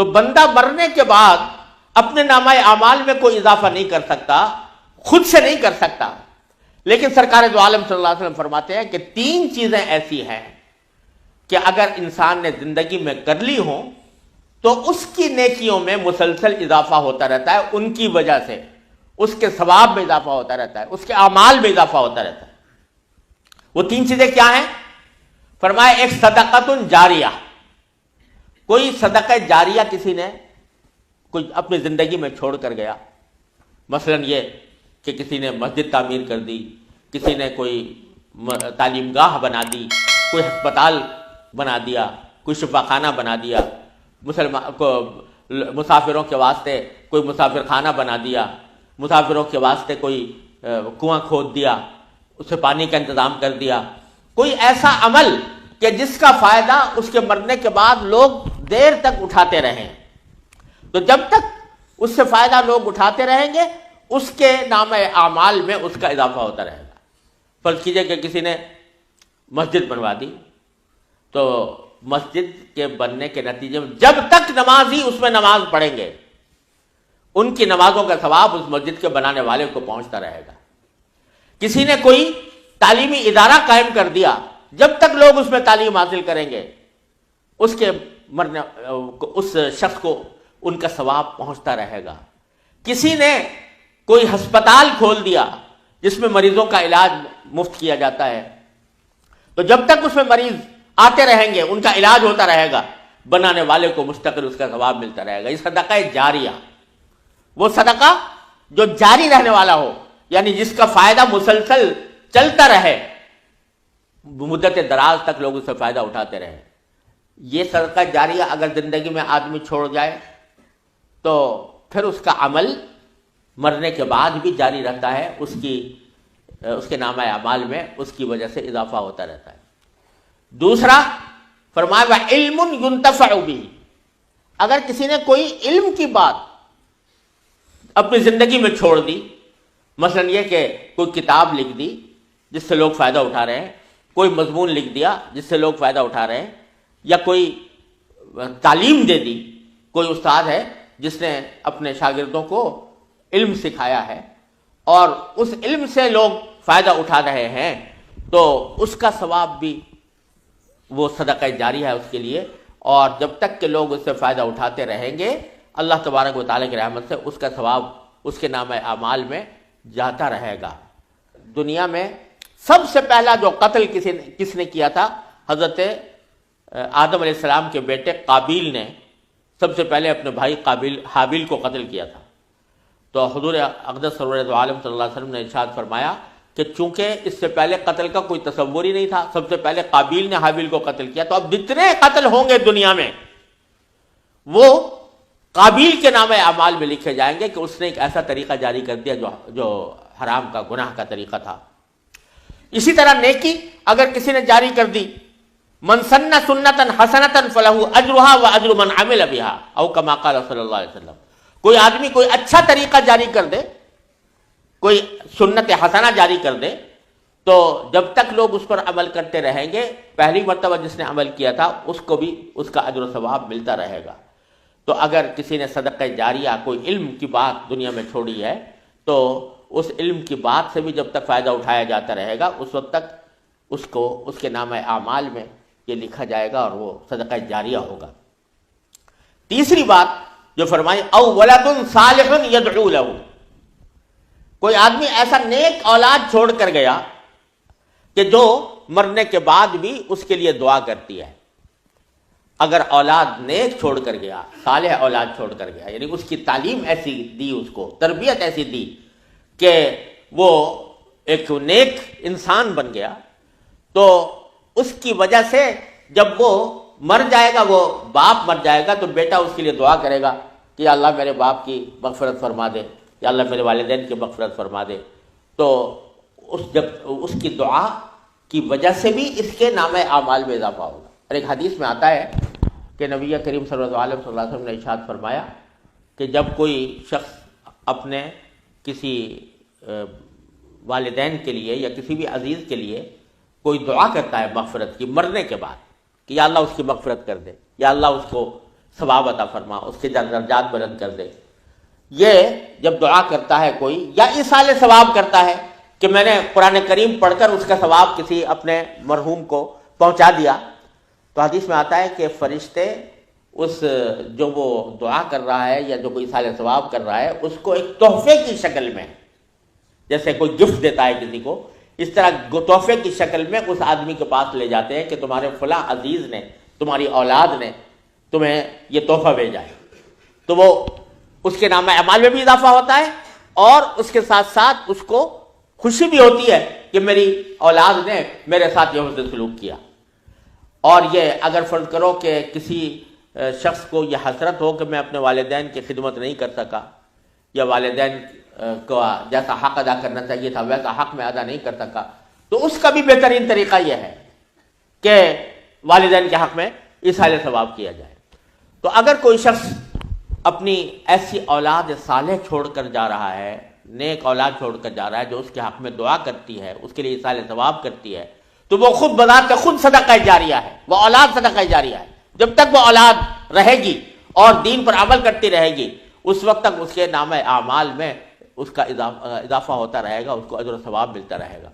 تو بندہ مرنے کے بعد اپنے نامہ اعمال میں کوئی اضافہ نہیں کر سکتا، خود سے نہیں کر سکتا، لیکن سرکار دو عالم صلی اللہ علیہ وسلم فرماتے ہیں کہ 3 چیزیں ایسی ہیں کہ اگر انسان نے زندگی میں کر لی ہوں تو اس کی نیکیوں میں مسلسل اضافہ ہوتا رہتا ہے، ان کی وجہ سے اس کے ثواب میں اضافہ ہوتا رہتا ہے، اس کے اعمال میں اضافہ ہوتا رہتا ہے۔ وہ 3 چیزیں کیا ہیں؟ فرمایا ایک صدقۃ جاریہ، کوئی صدقہ جاریہ کسی نے کوئی اپنی زندگی میں چھوڑ کر گیا، مثلا یہ کہ کسی نے مسجد تعمیر کر دی، کسی نے کوئی تعلیم گاہ بنا دی، کوئی ہسپتال بنا دیا، کوئی شفا خانہ بنا دیا، مسافروں کے واسطے کوئی مسافر خانہ بنا دیا، مسافروں کے واسطے کوئی کنواں کھود دیا، اسے پانی کا انتظام کر دیا، کوئی ایسا عمل کہ جس کا فائدہ اس کے مرنے کے بعد لوگ دیر تک اٹھاتے رہیں، تو جب تک اس سے فائدہ لوگ اٹھاتے رہیں گے اس کے نامہ اعمال میں اس کا اضافہ ہوتا رہے گا۔ فرض کیجئے کہ کسی نے مسجد بنوا دی، تو مسجد کے بننے کے نتیجے میں جب تک نمازی اس میں نماز پڑھیں گے ان کی نمازوں کا ثواب اس مسجد کے بنانے والے کو پہنچتا رہے گا۔ کسی نے کوئی تعلیمی ادارہ قائم کر دیا، جب تک لوگ اس میں تعلیم حاصل کریں گے اس کے مرنے اس شخص کو ان کا ثواب پہنچتا رہے گا۔ کسی نے کوئی ہسپتال کھول دیا جس میں مریضوں کا علاج مفت کیا جاتا ہے، تو جب تک اس میں مریض آتے رہیں گے ان کا علاج ہوتا رہے گا، بنانے والے کو مستقل اس کا ثواب ملتا رہے گا۔ یہ صدقہ جاریہ، وہ صدقہ جو جاری رہنے والا ہو، یعنی جس کا فائدہ مسلسل چلتا رہے، مدت دراز تک لوگ اس سے فائدہ اٹھاتے رہیں۔ یہ صدقہ جاریہ اگر زندگی میں آدمی چھوڑ جائے تو پھر اس کا عمل مرنے کے بعد بھی جاری رہتا ہے، اس کے نامہ اعمال میں اس کی وجہ سے اضافہ ہوتا رہتا ہے۔ دوسرا فرمایا وَعِلْمٌ يُنْتَفَعُ بِهِ، اگر کسی نے کوئی علم کی بات اپنی زندگی میں چھوڑ دی، مثلا یہ کہ کوئی کتاب لکھ دی جس سے لوگ فائدہ اٹھا رہے ہیں، کوئی مضمون لکھ دیا جس سے لوگ فائدہ اٹھا رہے ہیں، یا کوئی تعلیم دے دی، کوئی استاد ہے جس نے اپنے شاگردوں کو علم سکھایا ہے اور اس علم سے لوگ فائدہ اٹھا رہے ہیں، تو اس کا ثواب بھی وہ صدقہ جاری ہے اس کے لیے، اور جب تک کہ لوگ اس سے فائدہ اٹھاتے رہیں گے اللہ تبارک و تعالیٰ کی رحمت سے اس کا ثواب اس کے نامہ اعمال میں جاتا رہے گا۔ دنیا میں سب سے پہلا جو قتل کس نے کیا تھا، حضرت آدم علیہ السلام کے بیٹے قابیل نے سب سے پہلے اپنے بھائی حابیل کو قتل کیا تھا۔ تو حضور اقدس سرور دو عالم صلی اللہ علیہ وسلم نے ارشاد فرمایا کہ چونکہ اس سے پہلے قتل کا کوئی تصور ہی نہیں تھا، سب سے پہلے قابیل نے حابیل کو قتل کیا، تو اب جتنے قتل ہوں گے دنیا میں وہ قابیل کے نامہ اعمال میں لکھے جائیں گے کہ اس نے ایک ایسا طریقہ جاری کر دیا جو حرام کا، گناہ کا طریقہ تھا۔ اسی طرح نیکی اگر کسی نے جاری کر دی، من سن سنتا حسنتا فلہ اجرھا واجر من عمل بھا او کما قال صلی اللہ علیہ وسلم، کوئی آدمی کوئی اچھا طریقہ جاری کر دے، کوئی سنت حسنہ جاری کر دے، تو جب تک لوگ اس پر عمل کرتے رہیں گے، پہلی مرتبہ جس نے عمل کیا تھا اس کو بھی اس کا اجر و ثواب ملتا رہے گا۔ تو اگر کسی نے صدقہ جاریہ کوئی علم کی بات دنیا میں چھوڑی ہے تو اس علم کی بات سے بھی جب تک فائدہ اٹھایا جاتا رہے گا اس وقت تک اس کو اس کے نامہ اعمال میں یہ لکھا جائے گا اور وہ صدقہ جاریہ ہوگا۔ تیسری بات جو فرمائی او ولد صالح یدعو لہ، کوئی آدمی ایسا نیک اولاد چھوڑ کر گیا کہ جو مرنے کے بعد بھی اس کے لیے دعا کرتی ہے۔ اگر اولاد نیک چھوڑ کر گیا، صالح اولاد چھوڑ کر گیا، یعنی اس کی تعلیم ایسی دی، اس کو تربیت ایسی دی کہ وہ ایک نیک انسان بن گیا، تو اس کی وجہ سے جب وہ مر جائے گا، وہ باپ مر جائے گا، تو بیٹا اس کے لیے دعا کرے گا کہ یا اللہ میرے باپ کی مغفرت فرما دے، یا اللہ میرے والدین کی مغفرت فرما دے۔ تو جب اس کی دعا کی وجہ سے بھی اس کے نامہ اعمال میں اضافہ ہوگا۔ اور ایک حدیث میں آتا ہے کہ نبی کریم صلی اللہ علیہ وسلم نے ارشاد فرمایا کہ جب کوئی شخص اپنے کسی والدین کے لیے یا کسی بھی عزیز کے لیے کوئی دعا کرتا ہے مغفرت کی مرنے کے بعد کہ یا اللہ اس کی مغفرت کر دے، یا اللہ اس کو ثواب عطا فرما، اس کے درجات بلند کر دے۔ یہ جب دعا کرتا ہے کوئی یا ایصال ثواب کرتا ہے کہ میں نے قرآن کریم پڑھ کر اس کا ثواب کسی اپنے مرحوم کو پہنچا دیا، تو حدیث میں آتا ہے کہ فرشتے اس جو وہ دعا کر رہا ہے یا جو کوئی ایصال ثواب کر رہا ہے اس کو ایک تحفے کی شکل میں، جیسے کوئی گفٹ دیتا ہے کسی کو، اس طرح تحفے کی شکل میں اس آدمی کے پاس لے جاتے ہیں کہ تمہارے فلاں عزیز نے، تمہاری اولاد نے تمہیں یہ تحفہ بھیجا ہے۔ تو وہ اس کے نام اعمال میں بھی اضافہ ہوتا ہے، اور اس کے ساتھ ساتھ اس کو خوشی بھی ہوتی ہے کہ میری اولاد نے میرے ساتھ یہ حسن سلوک کیا۔ اور یہ اگر فرض کرو کہ کسی شخص کو یہ حسرت ہو کہ میں اپنے والدین کی خدمت نہیں کر سکا، یا والدین کو جیسا حق ادا کرنا چاہیے تھا ویسا حق میں ادا نہیں کر سکا، تو اس کا بھی بہترین طریقہ یہ ہے کہ والدین کے حق میں ایصال ثواب کیا جائے۔ تو اگر کوئی شخص اپنی ایسی اولاد صالح چھوڑ کر جا رہا ہے، نیک اولاد چھوڑ کر جا رہا ہے جو اس کے حق میں دعا کرتی ہے، اس کے لیے ایصال ثواب کرتی ہے، تو وہ خود بذات خود صدقہ جاریہ ہے، وہ اولاد صدقہ جاریہ ہے۔ جب تک وہ اولاد رہے گی اور دین پر عمل کرتی رہے گی، اس وقت تک اس کے نام اعمال میں اس کا اضافہ ہوتا رہے گا، اس کو اجر و ثواب ملتا رہے گا۔